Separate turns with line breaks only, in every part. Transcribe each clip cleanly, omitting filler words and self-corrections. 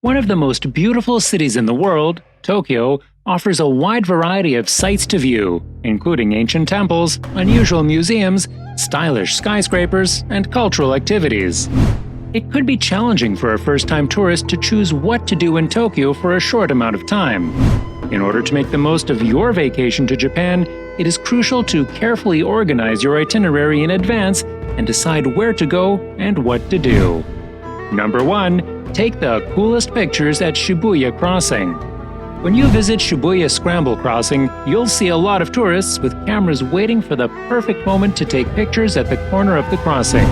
One of the most beautiful cities in the world, Tokyo, offers a wide variety of sights to view, including ancient temples, unusual museums, stylish skyscrapers, and cultural activities. It could be challenging for a first-time tourist to choose what to do in Tokyo for a short amount of time. In order to make the most of your vacation to Japan, it is crucial to carefully organize your itinerary in advance and decide where to go and what to do. Number 1. Take the coolest pictures at Shibuya Crossing. When you visit Shibuya Scramble Crossing, you'll see a lot of tourists with cameras waiting for the perfect moment to take pictures at the corner of the crossing.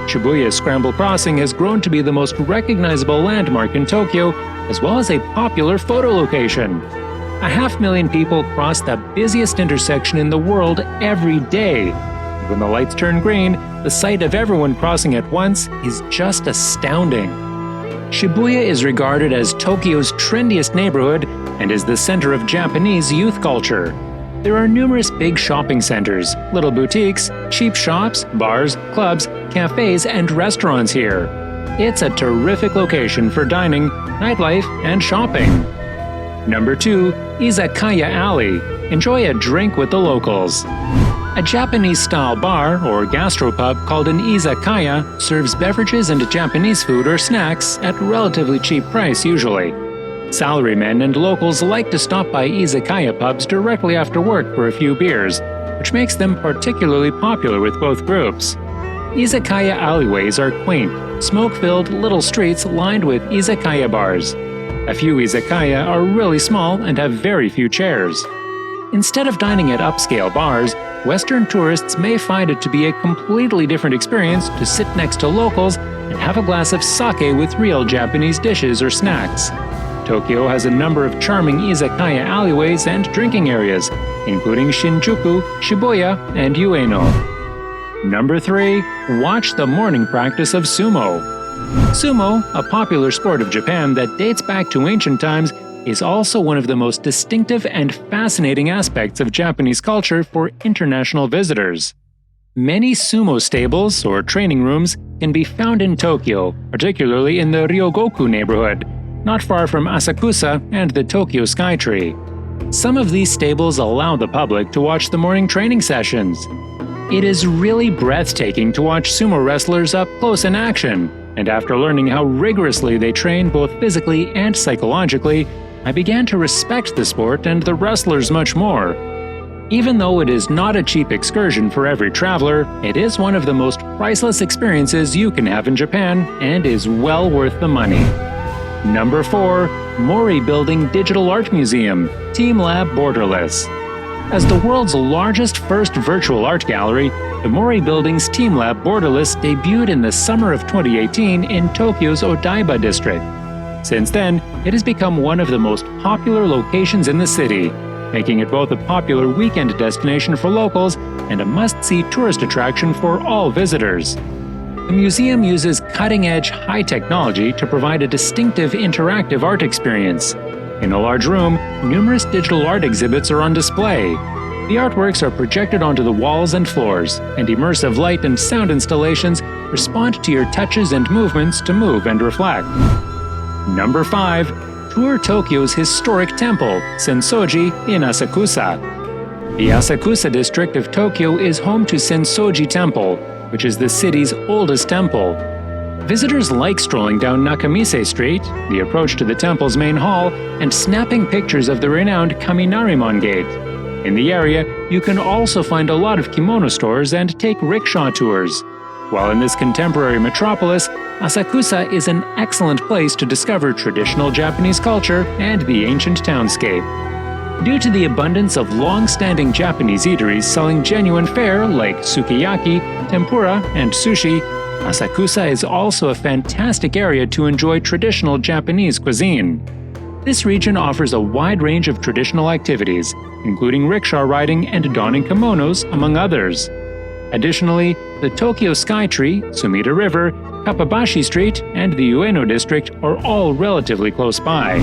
Shibuya Scramble Crossing has grown to be the most recognizable landmark in Tokyo, as well as a popular photo location. 500,000 people cross the busiest intersection in the world every day. When the lights turn green, the sight of everyone crossing at once is just astounding. Shibuya is regarded as Tokyo's trendiest neighborhood and is the center of Japanese youth culture. There are numerous big shopping centers, little boutiques, cheap shops, bars, clubs, cafes, and restaurants here. It's a terrific location for dining, nightlife, and shopping. Number 2. IZAKAYA Alley. Enjoy a drink with the locals. A Japanese-style bar or gastropub called an izakaya serves beverages and Japanese food or snacks at relatively cheap price usually. Salarymen and locals like to stop by izakaya pubs directly after work for a few beers, which makes them particularly popular with both groups. Izakaya alleyways are quaint, smoke-filled little streets lined with izakaya bars. A few izakaya are really small and have very few chairs. Instead of dining at upscale bars, Western tourists may find it to be a completely different experience to sit next to locals and have a glass of sake with real Japanese dishes or snacks. Tokyo has a number of charming izakaya alleyways and drinking areas, including Shinjuku, Shibuya, and Ueno. Number 3. Watch the morning practice of sumo. Sumo, a popular sport of Japan that dates back to ancient times, is also one of the most distinctive and fascinating aspects of Japanese culture for international visitors. Many sumo stables, or training rooms, can be found in Tokyo, particularly in the Ryogoku neighborhood, not far from Asakusa and the Tokyo Skytree. Some of these stables allow the public to watch the morning training sessions. It is really breathtaking to watch sumo wrestlers up close in action, and after learning how rigorously they train both physically and psychologically, I began to respect the sport and the wrestlers much more. Even though it is not a cheap excursion for every traveler, it is one of the most priceless experiences you can have in Japan and is well worth the money. Number 4. MORI Building Digital Art Museum, TEAMLAB Borderless. As the world's largest first virtual art gallery, the MORI Building's TEAMLAB Borderless debuted in the summer of 2018 in Tokyo's Odaiba district. Since then, it has become one of the most popular locations in the city, making it both a popular weekend destination for locals and a must-see tourist attraction for all visitors. The museum uses cutting-edge high technology to provide a distinctive interactive art experience. In a large room, numerous digital art exhibits are on display. The artworks are projected onto the walls and floors, and immersive light and sound installations respond to your touches and movements to move and reflect. Number 5. Tour Tokyo's historic temple, Sensoji in Asakusa. The Asakusa district of Tokyo is home to Sensoji Temple, which is the city's oldest temple. Visitors like strolling down Nakamise Street, the approach to the temple's main hall, and snapping pictures of the renowned Kaminarimon Gate. In the area, you can also find a lot of kimono stores and take rickshaw tours. While in this contemporary metropolis, Asakusa is an excellent place to discover traditional Japanese culture and the ancient townscape. Due to the abundance of long-standing Japanese eateries selling genuine fare like sukiyaki, tempura, and sushi, Asakusa is also a fantastic area to enjoy traditional Japanese cuisine. This region offers a wide range of traditional activities, including rickshaw riding and donning kimonos, among others. Additionally, the Tokyo Skytree, Sumida River, Kappabashi Street, and the Ueno district are all relatively close by.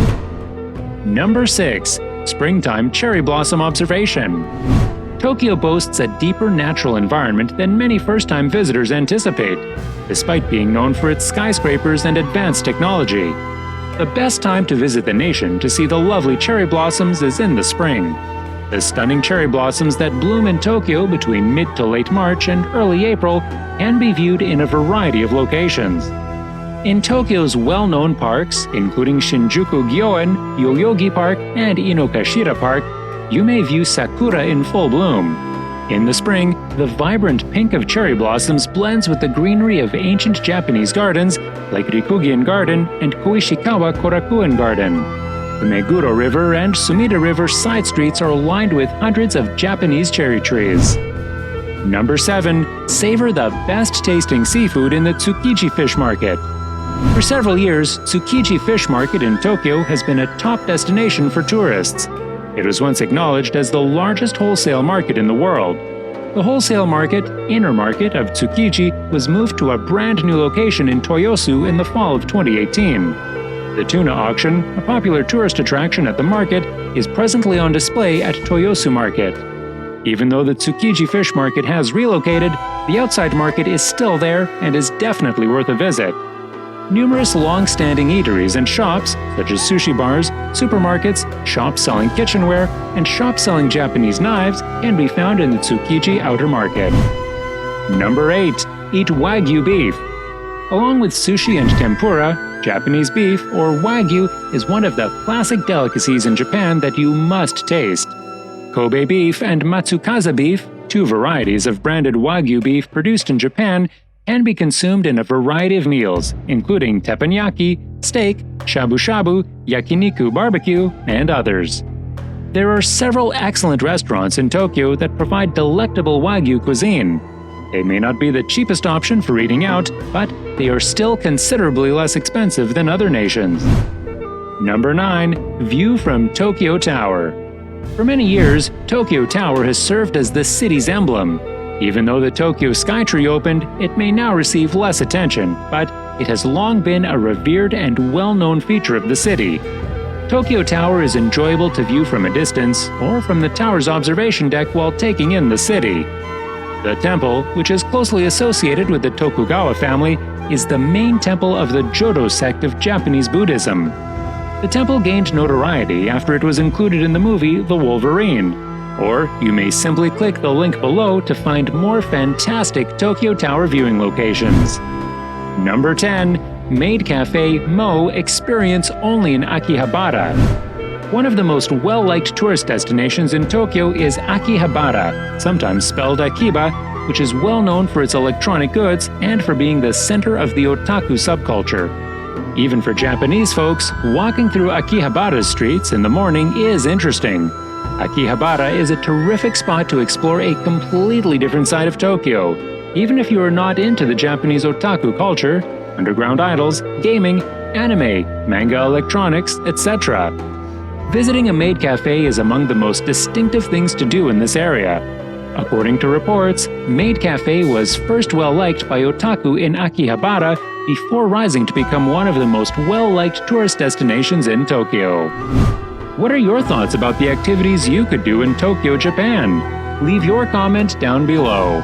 Number 6. Springtime Cherry Blossom Observation. Tokyo boasts a deeper natural environment than many first-time visitors anticipate, despite being known for its skyscrapers and advanced technology. The best time to visit the nation to see the lovely cherry blossoms is in the spring. The stunning cherry blossoms that bloom in Tokyo between mid to late March and early April can be viewed in a variety of locations. In Tokyo's well-known parks, including Shinjuku Gyoen, Yoyogi Park, and Inokashira Park, you may view sakura in full bloom. In the spring, the vibrant pink of cherry blossoms blends with the greenery of ancient Japanese gardens like Rikugen Garden and Koishikawa Korakuen Garden. The Meguro River and Sumida River side streets are lined with hundreds of Japanese cherry trees. Number 7. Savor the best-tasting seafood in the Tsukiji Fish Market. For several years, Tsukiji Fish Market in Tokyo has been a top destination for tourists. It was once acknowledged as the largest wholesale market in the world. The wholesale market, inner market of Tsukiji was moved to a brand new location in Toyosu in the fall of 2018. The tuna auction, a popular tourist attraction at the market, is presently on display at Toyosu Market. Even though the Tsukiji Fish Market has relocated, the outside market is still there and is definitely worth a visit. Numerous long-standing eateries and shops, such as sushi bars, supermarkets, shops selling kitchenware, and shops selling Japanese knives, can be found in the Tsukiji outer market. Number 8. Eat Wagyu beef. Along with sushi and tempura, Japanese beef, or Wagyu, is one of the classic delicacies in Japan that you must taste. Kobe beef and Matsukaza beef, two varieties of branded Wagyu beef produced in Japan, can be consumed in a variety of meals, including teppanyaki, steak, shabu-shabu, yakiniku barbecue, and others. There are several excellent restaurants in Tokyo that provide delectable Wagyu cuisine. They may not be the cheapest option for eating out, but they are still considerably less expensive than other nations. Number 9. View from Tokyo Tower. For many years, Tokyo Tower has served as the city's emblem. Even though the Tokyo Skytree opened, it may now receive less attention, but it has long been a revered and well-known feature of the city. Tokyo Tower is enjoyable to view from a distance or from the tower's observation deck while taking in the city. The temple, which is closely associated with the Tokugawa family, is the main temple of the Jodo sect of Japanese Buddhism. The temple gained notoriety after it was included in the movie The Wolverine. Or you may simply click the link below to find more fantastic Tokyo Tower viewing locations. Number 10. MAID Cafe Mo experience only in Akihabara. One of the most well-liked tourist destinations in Tokyo is Akihabara, sometimes spelled Akiba, which is well known for its electronic goods and for being the center of the otaku subculture. Even for Japanese folks, walking through Akihabara's streets in the morning is interesting. Akihabara is a terrific spot to explore a completely different side of Tokyo, even if you are not into the Japanese otaku culture, underground idols, gaming, anime, manga electronics, etc. Visiting a MAID cafe is among the most distinctive things to do in this area. According to reports, MAID Cafe was first well-liked by otaku in Akihabara before rising to become one of the most well-liked tourist destinations in Tokyo. What are your thoughts about the activities you could do in Tokyo, Japan? Leave your comment down below.